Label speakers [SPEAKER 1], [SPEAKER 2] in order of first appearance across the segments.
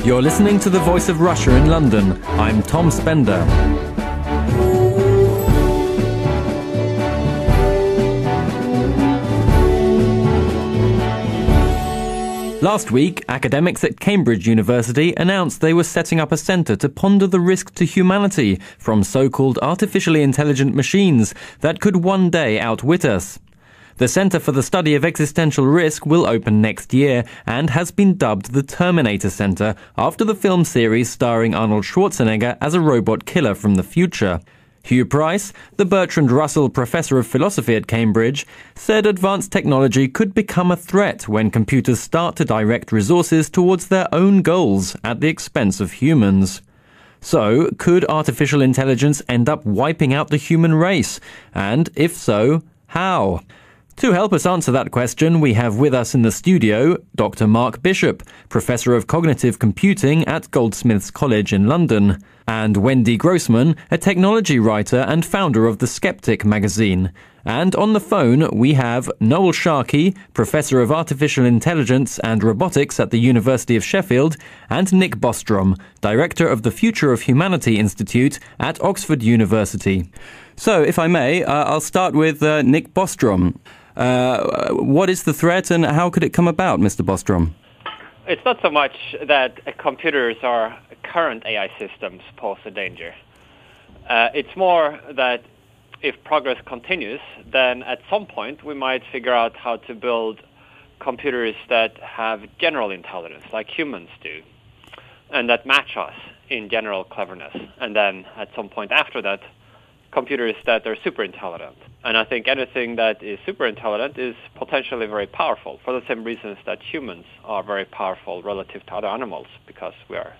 [SPEAKER 1] You're listening to The Voice of Russia in London. I'm Tom Spender. Last week, academics at Cambridge University announced they were setting up a centre to ponder the risk to humanity from so-called artificially intelligent machines that could one day outwit us. The Centre for the Study of Existential Risk will open next year and has been dubbed the Terminator Centre after the film series starring Arnold Schwarzenegger as a robot killer from the future. Hugh Price, the Bertrand Russell Professor of Philosophy at Cambridge, said advanced technology could become a threat when computers start to direct resources towards their own goals at the expense of humans. So, could artificial intelligence end up wiping out the human race? And if so, how? To help us answer that question, we have with us in the studio Dr. Mark Bishop, Professor of Cognitive Computing at Goldsmiths College in London, and Wendy Grossman, a technology writer and founder of the Skeptic magazine. And on the phone, we have Noel Sharkey, Professor of Artificial Intelligence and Robotics at the University of Sheffield, and Nick Bostrom, Director of the Future of Humanity Institute at Oxford University. So, if I may, I'll start with Nick Bostrom. What is the threat and how could it come about, Mr. Bostrom?
[SPEAKER 2] It's not so much that computers or current AI systems pose a danger. It's more that if progress continues, then at some point we might figure out how to build computers that have general intelligence, like humans do, and that match us in general cleverness. And then at some point after that, computers that are super intelligent. And I think anything that is super intelligent is potentially very powerful for the same reasons that humans are very powerful relative to other animals, because we are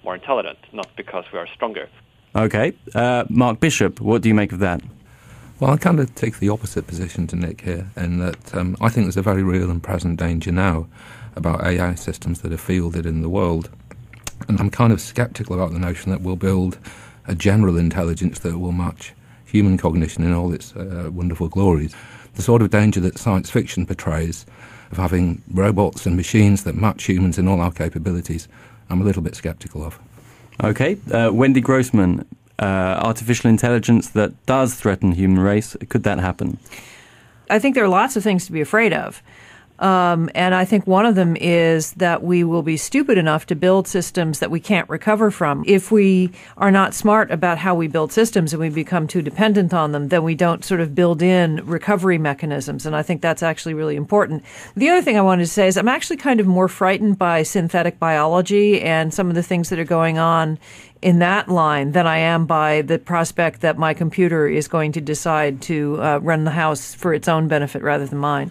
[SPEAKER 2] more intelligent, not because we are stronger.
[SPEAKER 1] Okay. Mark Bishop, what do you make of that?
[SPEAKER 3] Well, I kind of take the opposite position to Nick here, in that I think there's a very real and present danger now about AI systems that are fielded in the world. And I'm kind of sceptical about the notion that we'll build a general intelligence that will match human cognition in all its wonderful glories. The sort of danger that science fiction portrays of having robots and machines that match humans in all our capabilities, I'm a little bit sceptical of.
[SPEAKER 1] Okay. Wendy Grossman, artificial intelligence that does threaten human race, could that happen?
[SPEAKER 4] I think there are lots of things to be afraid of. And I think one of them is that we will be stupid enough to build systems that we can't recover from. If we are not smart about how we build systems and we become too dependent on them, then we don't sort of build in recovery mechanisms. And I think that's actually really important. The other thing I wanted to say is I'm actually kind of more frightened by synthetic biology and some of the things that are going on in that line than I am by the prospect that my computer is going to decide to run the house for its own benefit rather than mine.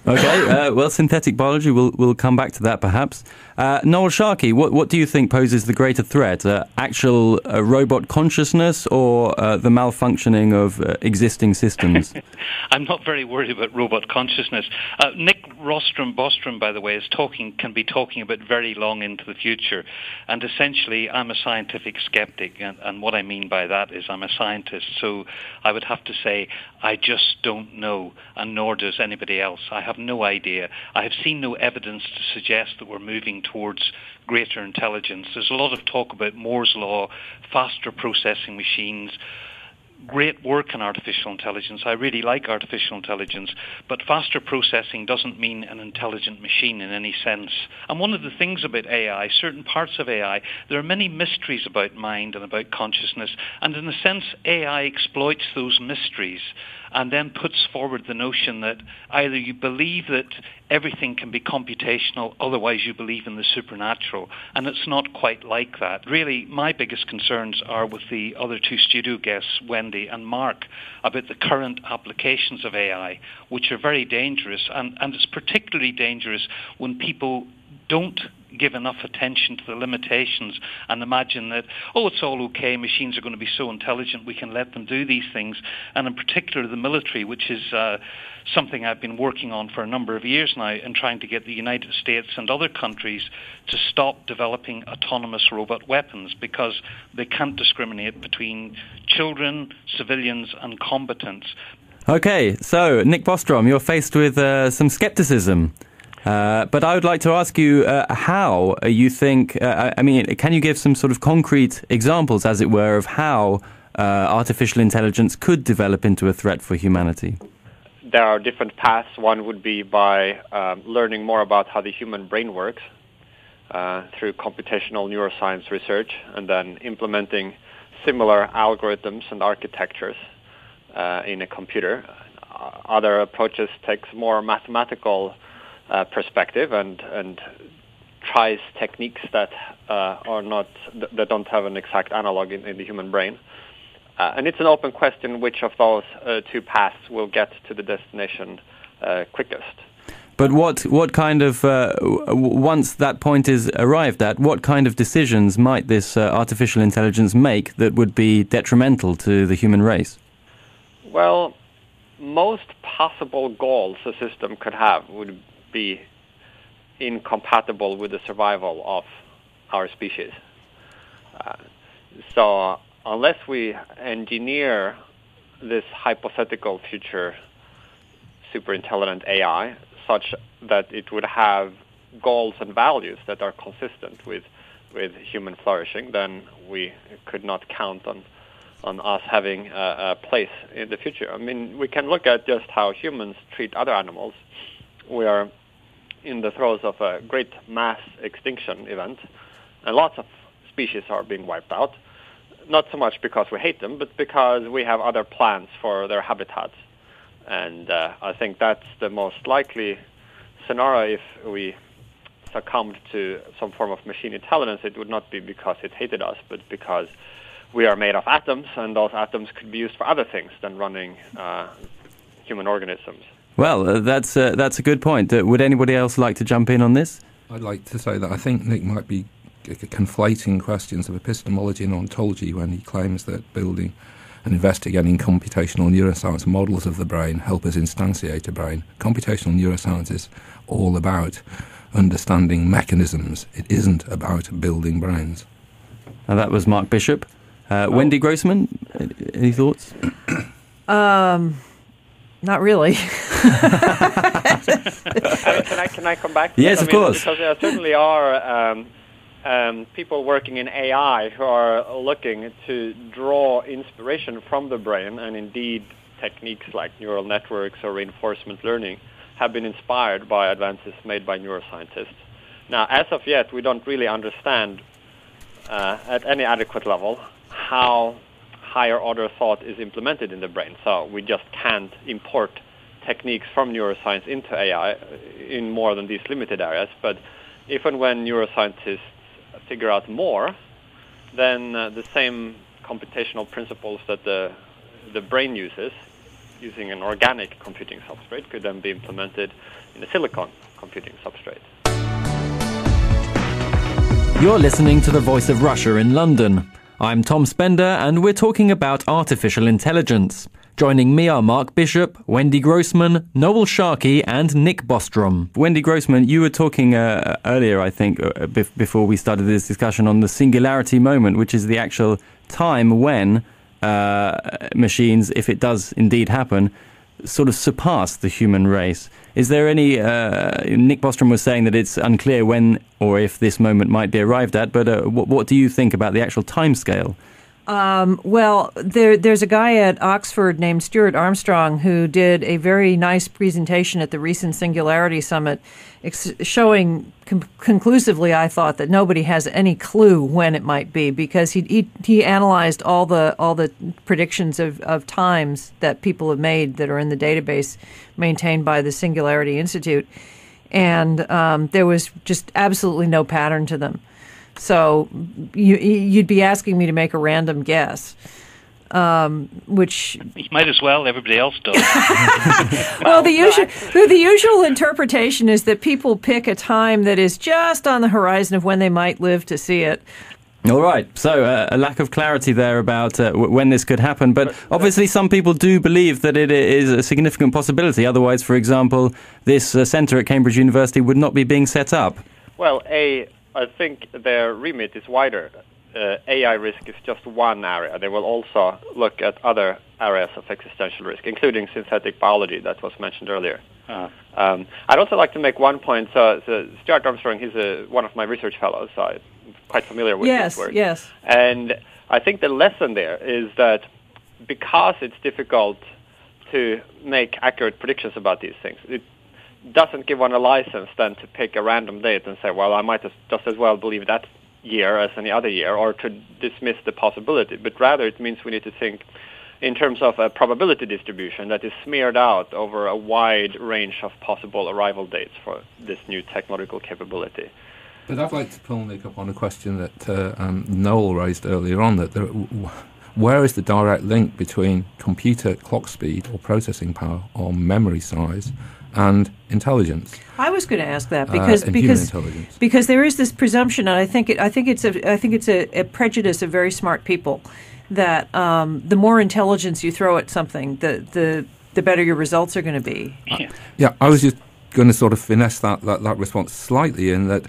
[SPEAKER 1] Okay, well, synthetic biology, we'll come back to that perhaps. Noel Sharkey, what do you think poses the greater threat? Actual robot consciousness or the malfunctioning of existing systems?
[SPEAKER 5] I'm not very worried about robot consciousness. Nick Bostrom, by the way, can be talking about very long into the future. And essentially, I'm a scientific skeptic. And what I mean by that is I'm a scientist. So I would have to say I just don't know, and nor does anybody else. I have no idea. I have seen no evidence to suggest that we're moving towards greater intelligence. There's a lot of talk about Moore's law, faster processing machines, great work in artificial intelligence. I really like artificial intelligence, but faster processing doesn't mean an intelligent machine in any sense. And one of the things about AI, certain parts of AI, there are many mysteries about mind and about consciousness, and in a sense, AI exploits those mysteries and then puts forward the notion that either you believe that everything can be computational, otherwise you believe in the supernatural. And it's not quite like that. Really, my biggest concerns are with the other two studio guests, Wendy and Mark, about the current applications of AI, which are very dangerous. And it's particularly dangerous when people don't give enough attention to the limitations and imagine that, it's all okay, machines are going to be so intelligent, we can let them do these things. And in particular, the military, which is something I've been working on for a number of years now in trying to get the United States and other countries to stop developing autonomous robot weapons because they can't discriminate between children, civilians and combatants.
[SPEAKER 1] Okay, so Nick Bostrom, you're faced with some skepticism. But I would like to ask you how you think, can you give some sort of concrete examples, as it were, of how artificial intelligence could develop into a threat for humanity?
[SPEAKER 2] There are different paths. One would be by learning more about how the human brain works through computational neuroscience research, and then implementing similar algorithms and architectures in a computer. Other approaches takes more mathematical perspective and tries techniques that that don't have an exact analog in the human brain. And it's an open question which of those two paths will get to the destination quickest.
[SPEAKER 1] But what kind of, once that point is arrived at, what kind of decisions might this artificial intelligence make that would be detrimental to the human race?
[SPEAKER 2] Well, most possible goals a system could have would be incompatible with the survival of our species. So unless we engineer this hypothetical future superintelligent AI such that it would have goals and values that are consistent with human flourishing, then we could not count on us having a place in the future. I mean, we can look at just how humans treat other animals. We are in the throes of a great mass extinction event, and lots of species are being wiped out, not so much because we hate them, but because we have other plans for their habitats. And I think that's the most likely scenario. If we succumbed to some form of machine intelligence, it would not be because it hated us, but because we are made of atoms, and those atoms could be used for other things than running human organisms.
[SPEAKER 1] Well, that's a good point. Would anybody else like to jump in on this?
[SPEAKER 3] I'd like to say that I think Nick might be conflating questions of epistemology and ontology when he claims that building and investigating computational neuroscience models of the brain help us instantiate a brain. Computational neuroscience is all about understanding mechanisms. It isn't about building brains.
[SPEAKER 1] Now, that was Mark Bishop. Wendy Grossman, any thoughts?
[SPEAKER 4] Not really.
[SPEAKER 2] Can I come back?
[SPEAKER 1] Yes, of course.
[SPEAKER 2] Because there certainly are people working in AI who are looking to draw inspiration from the brain, and indeed techniques like neural networks or reinforcement learning have been inspired by advances made by neuroscientists. Now, as of yet, we don't really understand at any adequate level how higher order thought is implemented in the brain. So we just can't import techniques from neuroscience into AI in more than these limited areas. But if and when neuroscientists figure out more, then the same computational principles that the brain uses, using an organic computing substrate, could then be implemented in a silicon computing substrate.
[SPEAKER 1] You're listening to The Voice of Russia in London. I'm Tom Spender, and we're talking about artificial intelligence. Joining me are Mark Bishop, Wendy Grossman, Noel Sharkey, and Nick Bostrom. Wendy Grossman, you were talking earlier, I think, before we started this discussion, on the singularity moment, which is the actual time when machines, if it does indeed happen, sort of surpass the human race. Is there any... Nick Bostrom was saying that it's unclear when or if this moment might be arrived at, but what do you think about the actual timescale?
[SPEAKER 4] Well, there's a guy at Oxford named Stuart Armstrong who did a very nice presentation at the recent Singularity Summit, showing conclusively, I thought, that nobody has any clue when it might be, because he analyzed all the predictions of times that people have made that are in the database maintained by the Singularity Institute, and there was just absolutely no pattern to them. So you'd be asking me to make a random guess, which...
[SPEAKER 5] You might as well. Everybody else does.
[SPEAKER 4] Well, the usual interpretation is that people pick a time that is just on the horizon of when they might live to see it.
[SPEAKER 1] All right. So a lack of clarity there about when this could happen. But obviously some people do believe that it is a significant possibility. Otherwise, for example, this centre at Cambridge University would not be being set up.
[SPEAKER 2] Well, I think their remit is wider. AI risk is just one area. They will also look at other areas of existential risk, including synthetic biology that was mentioned earlier. I'd also like to make one point. So Stuart Armstrong, he's one of my research fellows, so I'm quite familiar with this work.
[SPEAKER 4] Yes.
[SPEAKER 2] And I think the lesson there is that because it's difficult to make accurate predictions about these things, it doesn't give one a license then to pick a random date and say, well, I might just as well believe that year as any other year, or to dismiss the possibility. But rather it means we need to think in terms of a probability distribution that is smeared out over a wide range of possible arrival dates for this new technological capability.
[SPEAKER 3] But I'd like to pull Nick up on a question that Noel raised earlier on, that where is the direct link between computer clock speed or processing power or memory size and intelligence?
[SPEAKER 4] I was going to ask that because there is this presumption, and I think it's a prejudice of very smart people that the more intelligence you throw at something, the better your results are going to be.
[SPEAKER 3] Yeah, I was just going to sort of finesse that response slightly in that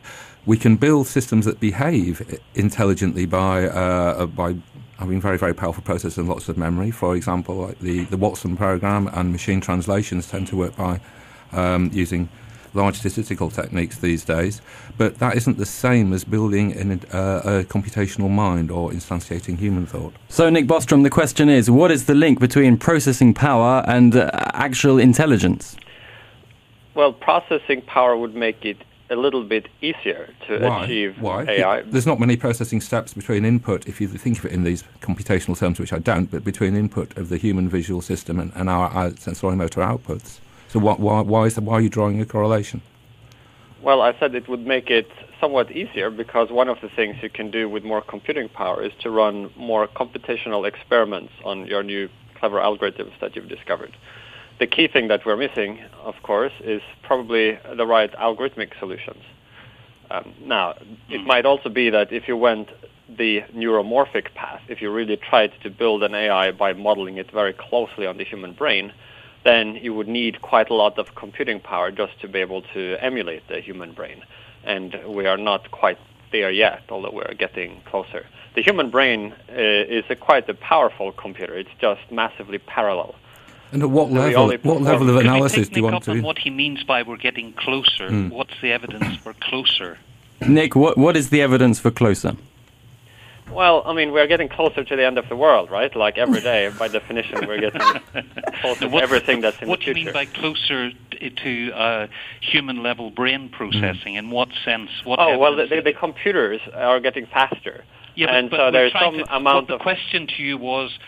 [SPEAKER 3] we can build systems that behave intelligently by having very, very powerful processors and lots of memory. For example, like the Watson program and machine translations tend to work by using large statistical techniques these days. But that isn't the same as building a computational mind or instantiating human thought.
[SPEAKER 1] So, Nick Bostrom, the question is, what is the link between processing power and actual intelligence?
[SPEAKER 2] Well, processing power would make it a little bit easier to achieve AI.
[SPEAKER 3] There's not many processing steps between input, if you think of it in these computational terms, which I don't, but between input of the human visual system and our sensorimotor outputs. So why are you drawing a correlation?
[SPEAKER 2] Well, I said it would make it somewhat easier because one of the things you can do with more computing power is to run more computational experiments on your new clever algorithms that you've discovered. The key thing that we're missing, of course, is probably the right algorithmic solutions. Now, it might also be that if you went the neuromorphic path, if you really tried to build an AI by modeling it very closely on the human brain, then you would need quite a lot of computing power just to be able to emulate the human brain. And we are not quite there yet, although we're getting closer. The human brain is quite a powerful computer. It's just massively parallel.
[SPEAKER 3] And at what level of analysis do you want to do?
[SPEAKER 5] What he means by we're getting closer. What's the evidence for closer?
[SPEAKER 1] Nick, what is the evidence for closer?
[SPEAKER 2] Well, I mean, we're getting closer to the end of the world, right? Like every day, by definition, we're getting closer to everything that's in the future.
[SPEAKER 5] What do you mean by closer to human-level brain processing? In what sense?
[SPEAKER 2] The computers are getting faster.
[SPEAKER 5] Yeah,
[SPEAKER 2] and so there's some amount of...
[SPEAKER 5] The question to you was,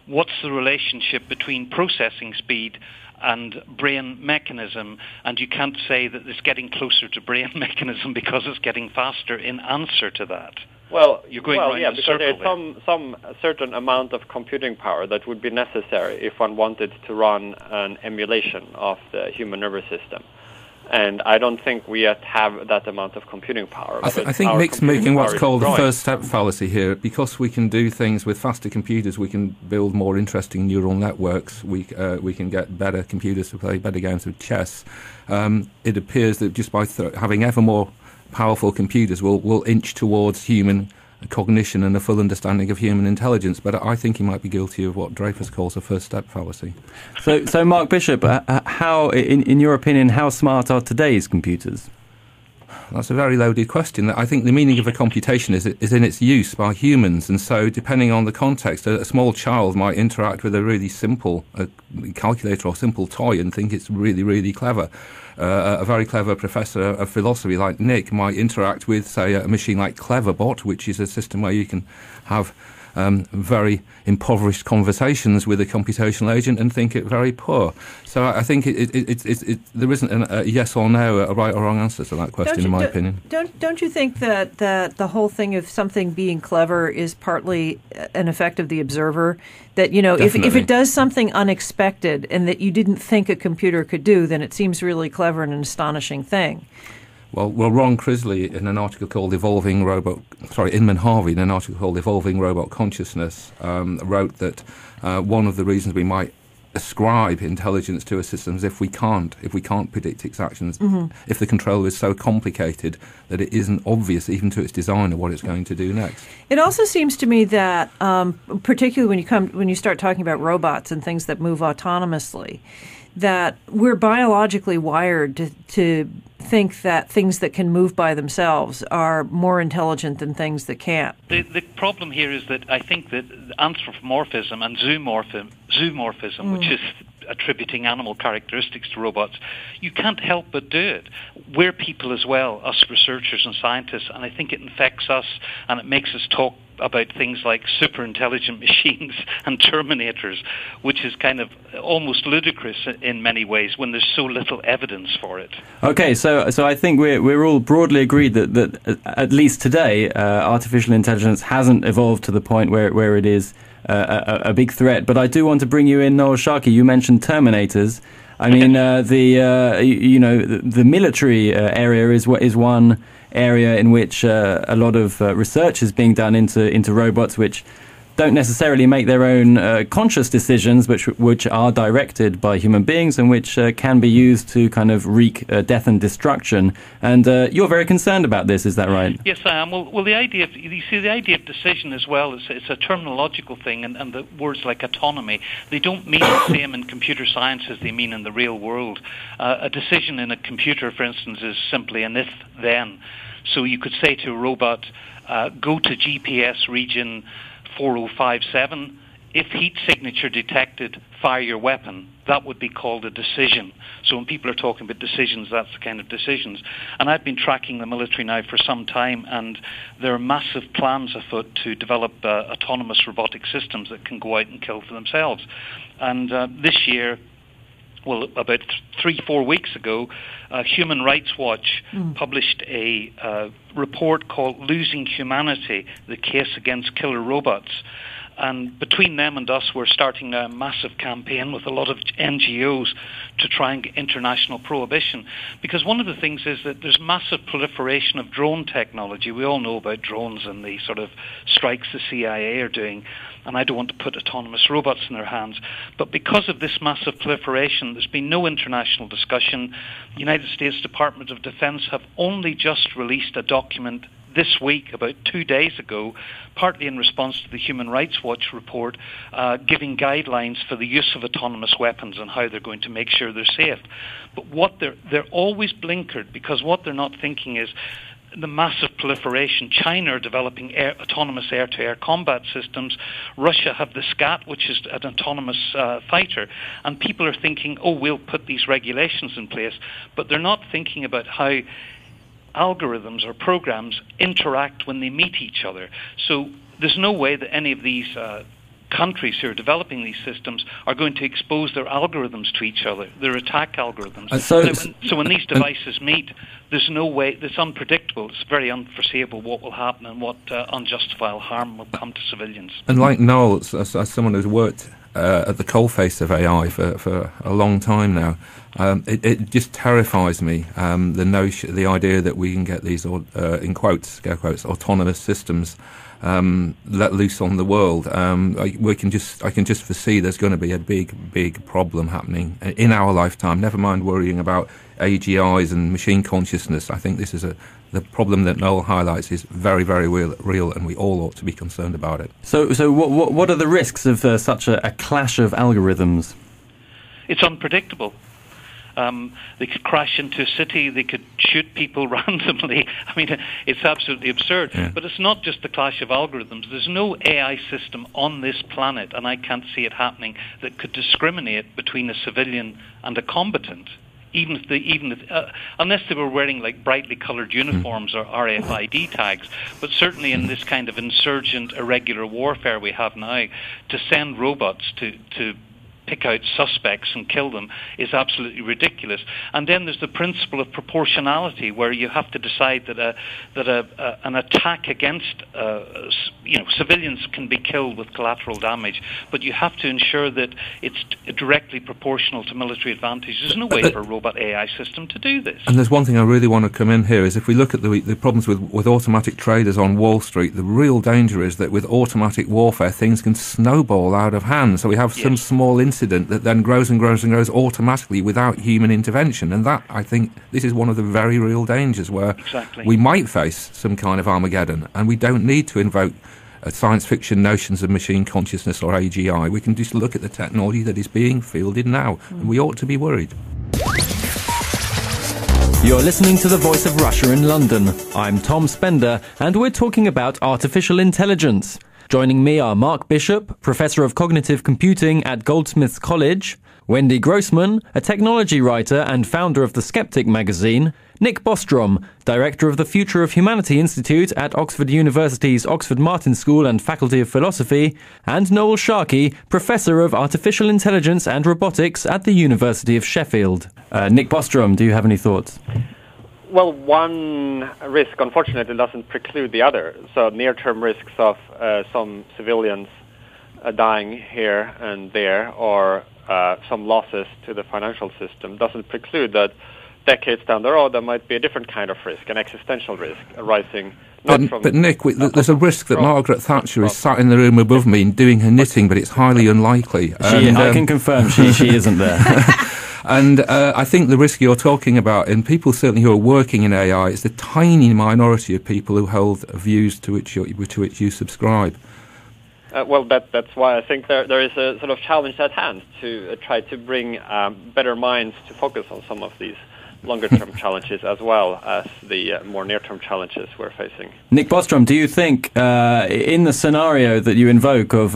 [SPEAKER 5] what's the relationship between processing speed and brain mechanism? And you can't say that it's getting closer to brain mechanism because it's getting faster in answer to that.
[SPEAKER 2] Well,
[SPEAKER 5] you're going around in a
[SPEAKER 2] because
[SPEAKER 5] circle
[SPEAKER 2] there's some certain amount of computing power that would be necessary if one wanted to run an emulation of the human nervous system. And I don't think we yet have that amount of computing power.
[SPEAKER 3] I think Nick's making what's called the first step fallacy here. Because we can do things with faster computers, we can build more interesting neural networks. We can get better computers to play better games of chess. It appears that just by having ever more powerful computers, we'll inch towards human cognition and a full understanding of human intelligence. But I think he might be guilty of what Dreyfus calls a first step fallacy.
[SPEAKER 1] So Mark Bishop, how, in your opinion, how smart are today's computers?
[SPEAKER 3] That's a very loaded question. I think the meaning of a computation is in its use by humans, and so depending on the context, a small child might interact with a really simple calculator or simple toy and think it's really, really clever. A very clever professor of philosophy like Nick might interact with, say, a machine like Cleverbot, which is a system where you can have very impoverished conversations with a computational agent and think it very poor. So I think there isn't a yes or no, a right or wrong answer to that question, in my opinion.
[SPEAKER 4] Don't you think that the whole thing of something being clever is partly an effect of the observer? That, you know, if it does something unexpected and that you didn't think a computer could do, then it seems really clever and an astonishing thing.
[SPEAKER 3] Well, Ron Crisley, in an article called Inman Harvey, in an article called Evolving Robot Consciousness, wrote that one of the reasons we might ascribe intelligence to a system if we can't predict its actions, if the controller is so complicated that it isn't obvious even to its designer what it's going to do next.
[SPEAKER 4] It also seems to me that, particularly when you start talking about robots and things that move autonomously, that we're biologically wired to think that things that can move by themselves are more intelligent than things that can't.
[SPEAKER 5] The problem here is that I think that anthropomorphism and zoomorphism, which is attributing animal characteristics to robots, you can't help but do it. We're people as well, us researchers and scientists, and I think it infects us and it makes us talk about things like superintelligent machines and Terminators, which is kind of almost ludicrous in many ways when there's so little evidence for it.
[SPEAKER 1] Okay, so I think we're all broadly agreed that at least today, artificial intelligence hasn't evolved to the point where it is a big threat. But I do want to bring you in, Noel Sharkey. You mentioned Terminators. I mean, the military area is one area in which a lot of research is being done into robots, which don't necessarily make their own conscious decisions, which are directed by human beings and which can be used to kind of wreak death and destruction. And you're very concerned about this, is that right?
[SPEAKER 5] Yes, I am. Well, the idea of decision as well is it's a terminological thing, and the words like autonomy, they don't mean the same in computer science as they mean in the real world. A decision in a computer, for instance, is simply an if-then. So you could say to a robot, go to GPS region 4057, if heat signature detected, fire your weapon. That would be called a decision. So when people are talking about decisions, that's the kind of decisions. And I've been tracking the military now for some time, and there are massive plans afoot to develop autonomous robotic systems that can go out and kill for themselves. And this year, well, about 3-4 weeks ago, Human Rights Watch published a report called Losing Humanity, the Case Against Killer Robots. And between them and us, we're starting a massive campaign with a lot of NGOs to try and get international prohibition. Because one of the things is that there's massive proliferation of drone technology. We all know about drones and the sort of strikes the CIA are doing. And I don't want to put autonomous robots in their hands. But because of this massive proliferation, there's been no international discussion. The United States Department of Defense have only just released a document this week, about 2 days ago, partly in response to the Human Rights Watch report, giving guidelines for the use of autonomous weapons and how they're going to make sure they're safe. But what they're always blinkered, because what they're not thinking is the massive proliferation. China are developing autonomous air-to-air combat systems. Russia have the SCAT, which is an autonomous fighter. And people are thinking, oh, we'll put these regulations in place. But they're not thinking about how algorithms or programs interact when they meet each other. So there's no way that any of these countries who are developing these systems are going to expose their algorithms to each other, their attack algorithms. So when these devices meet, there's no way, it's unpredictable, it's very unforeseeable what will happen and what unjustifiable harm will come to civilians. And
[SPEAKER 3] like Noel, as someone who's worked at the coalface of AI for a long time now, it just terrifies me, the idea that we can get these, in quotes, scare quotes, autonomous systems let loose on the world. I can just foresee there's going to be a big problem happening in our lifetime. Never mind worrying about AGIs and machine consciousness. I think this is the problem that Noel highlights is very, very real, and we all ought to be concerned about it.
[SPEAKER 1] So what are the risks of such a clash of algorithms?
[SPEAKER 5] It's unpredictable. They could crash into a city, they could shoot people randomly. I mean, it's absolutely absurd. Yeah. But it's not just the clash of algorithms. There's no AI system on this planet, and I can't see it happening, that could discriminate between a civilian and a combatant. Unless they were wearing like brightly coloured uniforms or RFID tags, but certainly in this kind of insurgent, irregular warfare we have now, to send robots to pick out suspects and kill them is absolutely ridiculous. And then there's the principle of proportionality, where you have to decide that an attack against civilians can be killed with collateral damage, but you have to ensure that it's directly proportional to military advantage. There's no way for a robot AI system to do this.
[SPEAKER 3] And there's one thing I really want to come in here is if we look at the problems with automatic traders on Wall Street, the real danger is that with automatic warfare things can snowball out of hand. So we have some small incidents incident that then grows and grows and grows automatically without human intervention. And that, I think, this is one of the very real dangers where we might face some kind of Armageddon, and we don't need to invoke science fiction notions of machine consciousness or AGI. We can just look at the technology that is being fielded now, and we ought to be worried.
[SPEAKER 1] You're listening to The Voice of Russia in London. I'm Tom Spender, and we're talking about artificial intelligence. Joining me are Mark Bishop, Professor of Cognitive Computing at Goldsmiths College, Wendy Grossman, a technology writer and founder of the Skeptic magazine, Nick Bostrom, Director of the Future of Humanity Institute at Oxford University's Oxford Martin School and Faculty of Philosophy, and Noel Sharkey, Professor of Artificial Intelligence and Robotics at the University of Sheffield. Nick Bostrom, do you have any thoughts?
[SPEAKER 2] Well, one risk, unfortunately, doesn't preclude the other. So near-term risks of some civilians dying here and there, or some losses to the financial system, doesn't preclude that decades down the road there might be a different kind of risk, an existential risk arising not from...
[SPEAKER 3] But Nick, there's a risk that Margaret Thatcher is sat in the room above me and doing her knitting, but it's highly unlikely.
[SPEAKER 1] I can confirm she isn't there.
[SPEAKER 3] And I think the risk you're talking about, and people certainly who are working in AI, is the tiny minority of people who hold views to which you subscribe.
[SPEAKER 2] Well, that's why I think there is a sort of challenge at hand to try to bring better minds to focus on some of these longer-term challenges as well as the more near-term challenges we're facing.
[SPEAKER 1] Nick Bostrom, do you think in the scenario that you invoke of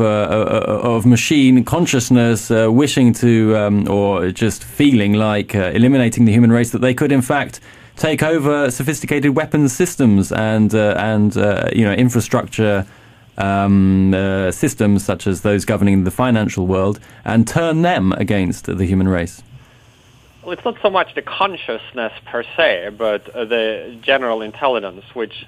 [SPEAKER 1] machine consciousness wishing to or just feeling like eliminating the human race, that they could in fact take over sophisticated weapons systems and infrastructure systems such as those governing the financial world and turn them against the human race?
[SPEAKER 2] Well, it's not so much the consciousness per se, but the general intelligence, which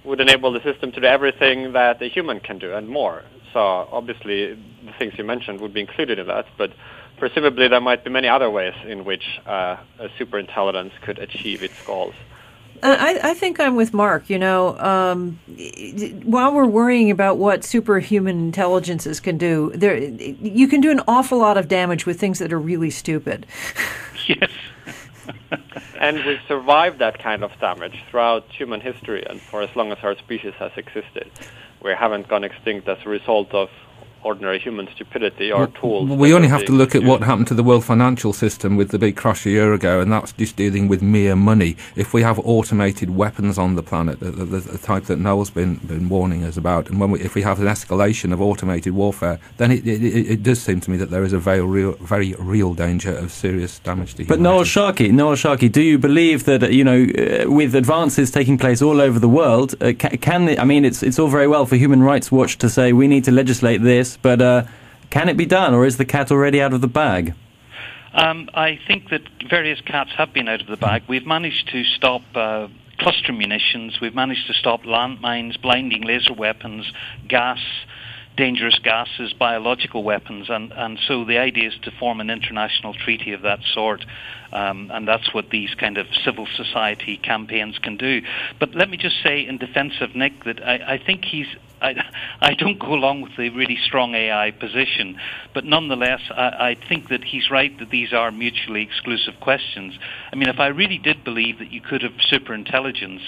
[SPEAKER 2] would enable the system to do everything that a human can do and more. So obviously the things you mentioned would be included in that, but presumably there might be many other ways in which a superintelligence could achieve its goals.
[SPEAKER 4] I think I'm with Mark. While we're worrying about what superhuman intelligences can do, you can do an awful lot of damage with things that are really stupid.
[SPEAKER 5] Yes.
[SPEAKER 2] And we've survived that kind of damage throughout human history and for as long as our species has existed. We haven't gone extinct as a result of ordinary human stupidity or tools.
[SPEAKER 3] We only have to look at what happened to the world financial system with the big crash a year ago, and that's just dealing with mere money. If we have automated weapons on the planet, the type that Noel's been warning us about, and if we have an escalation of automated warfare, then it does seem to me that there is a very real danger of serious damage to humanity.
[SPEAKER 1] But Noel Sharkey, do you believe that with advances taking place all over the world, it's all very well for Human Rights Watch to say we need to legislate this, but can it be done, or is the cat already out of the bag?
[SPEAKER 5] I think that various cats have been out of the bag. We've managed to stop cluster munitions. We've managed to stop landmines, blinding laser weapons, dangerous gases, biological weapons, and so the idea is to form an international treaty of that sort, and that's what these kind of civil society campaigns can do. But let me just say in defense of Nick that I think I don't go along with the really strong AI position, but nonetheless, I think that he's right that these are mutually exclusive questions. I mean, if I really did believe that you could have superintelligence,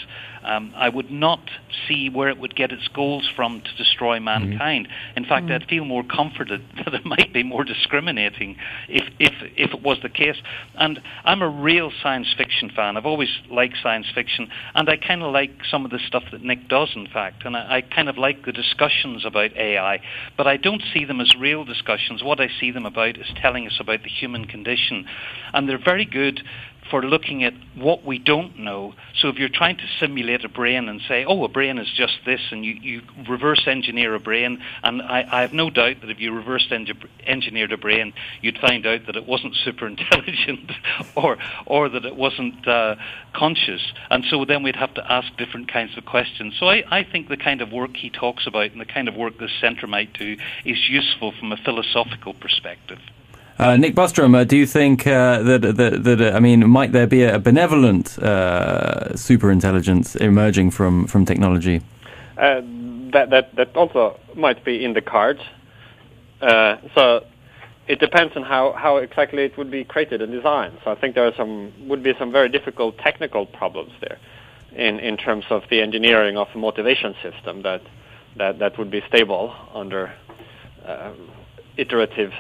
[SPEAKER 5] I would not see where it would get its goals from to destroy mankind. In fact, I'd feel more comforted that it might be more discriminating if it was the case. And I'm a real science fiction fan. I've always liked science fiction, and I kind of like some of the stuff that Nick does, in fact, and I kind of like the discussions about AI, but I don't see them as real discussions. What I see them about is telling us about the human condition, and they're very good for looking at what we don't know. So if you're trying to simulate a brain and say, a brain is just this, and you reverse engineer a brain, and I have no doubt that if you reverse engineered a brain, you'd find out that it wasn't super intelligent or that it wasn't conscious. And so then we'd have to ask different kinds of questions. So I think the kind of work he talks about and the kind of work this centre might do is useful from a philosophical perspective.
[SPEAKER 1] Nick Bostrom, do you think might there be a benevolent superintelligence emerging from technology?
[SPEAKER 2] That also might be in the cards. So it depends on how exactly it would be created and designed. So I think there would be some very difficult technical problems there in terms of the engineering of a motivation system that would be stable under iterative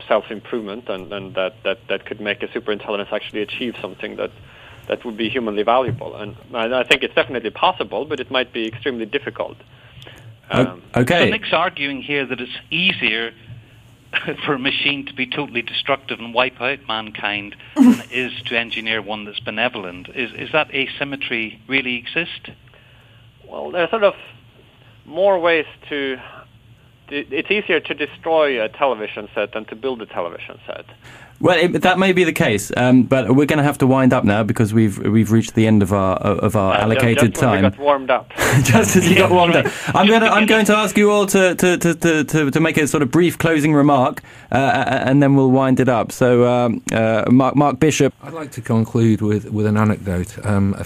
[SPEAKER 2] self-improvement, and that could make a superintelligence actually achieve something that would be humanly valuable. And I think it's definitely possible, but it might be extremely difficult.
[SPEAKER 1] Okay.
[SPEAKER 5] So Nick's arguing here that it's easier for a machine to be totally destructive and wipe out mankind than it is to engineer one that's benevolent. Is that asymmetry really exist?
[SPEAKER 2] Well, there are sort of more ways to... It's easier to destroy a television set than to build a television set.
[SPEAKER 1] Well, that may be the case, but we're going to have to wind up now because we've reached the end of our allocated
[SPEAKER 2] just
[SPEAKER 1] time.
[SPEAKER 2] Just got warmed up.
[SPEAKER 1] Just as you got warmed up. I'm going to ask you all to make a sort of brief closing remark, and then we'll wind it up. So, Mark Bishop.
[SPEAKER 3] I'd like to conclude with an anecdote.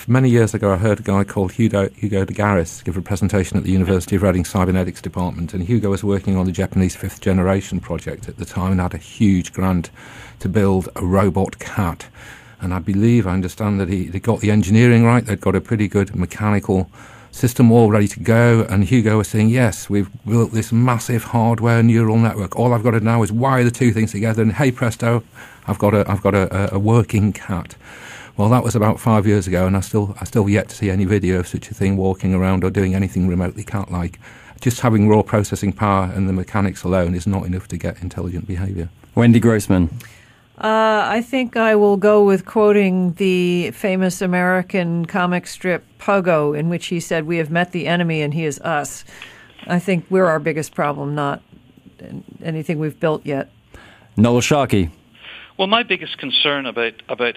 [SPEAKER 3] Many years ago, I heard a guy called Hugo de Garis give a presentation at the University of Reading Cybernetics Department, and Hugo was working on the Japanese fifth generation project at the time and had a huge grant to build a robot cat. And I understand that he got the engineering right. They'd got a pretty good mechanical system all ready to go. And Hugo was saying, yes, we've built this massive hardware neural network. All I've got to now is wire the two things together, and hey presto, I've got a working cat. Well, that was about 5 years ago, and I still yet to see any video of such a thing walking around or doing anything remotely cat-like. Just having raw processing power and the mechanics alone is not enough to get intelligent behaviour.
[SPEAKER 1] Wendy Grossman.
[SPEAKER 4] I think I will go with quoting the famous American comic strip Pogo, in which he said, "We have met the enemy and he is us." I think we're our biggest problem, not anything we've built yet.
[SPEAKER 1] Noel Sharkey.
[SPEAKER 5] Well, my biggest concern about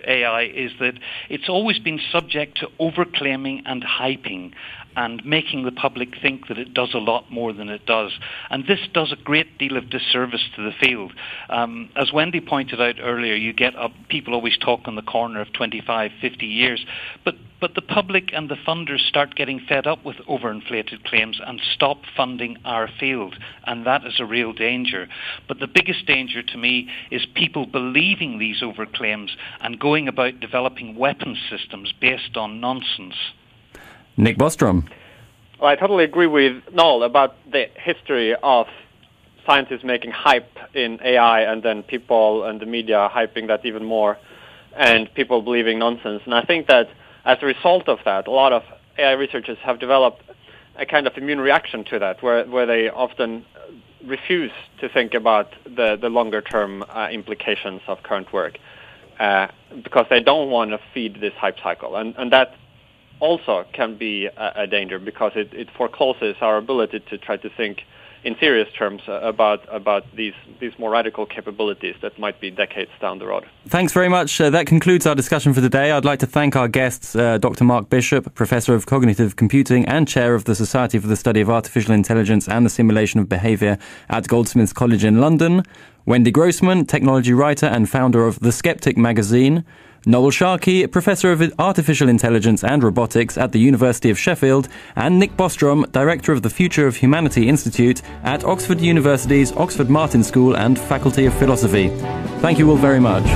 [SPEAKER 5] AI is that it's always been subject to overclaiming and hyping and making the public think that it does a lot more than it does. And this does a great deal of disservice to the field. As Wendy pointed out earlier, you get people always talk on the corner of 25, 50 years, but the public and the funders start getting fed up with overinflated claims and stop funding our field, and that is a real danger. But the biggest danger to me is people believing these overclaims and going about developing weapons systems based on nonsense.
[SPEAKER 1] Nick Bostrom.
[SPEAKER 2] Well, I totally agree with Noel about the history of scientists making hype in AI and then people and the media hyping that even more and people believing nonsense. And I think that as a result of that, a lot of AI researchers have developed a kind of immune reaction to that, where they often refuse to think about the longer-term implications of current work because they don't want to feed this hype cycle. And that also can be a danger because it forecloses our ability to try to think in serious terms about these more radical capabilities that might be decades down the road.
[SPEAKER 1] Thanks very much. That concludes our discussion for today. I'd like to thank our guests, Dr. Mark Bishop, Professor of Cognitive Computing and Chair of the Society for the Study of Artificial Intelligence and the Simulation of Behaviour at Goldsmiths College in London, Wendy Grossman, technology writer and founder of The Skeptic magazine, Noel Sharkey, Professor of Artificial Intelligence and Robotics at the University of Sheffield, and Nick Bostrom, Director of the Future of Humanity Institute at Oxford University's Oxford Martin School and Faculty of Philosophy. Thank you all very much.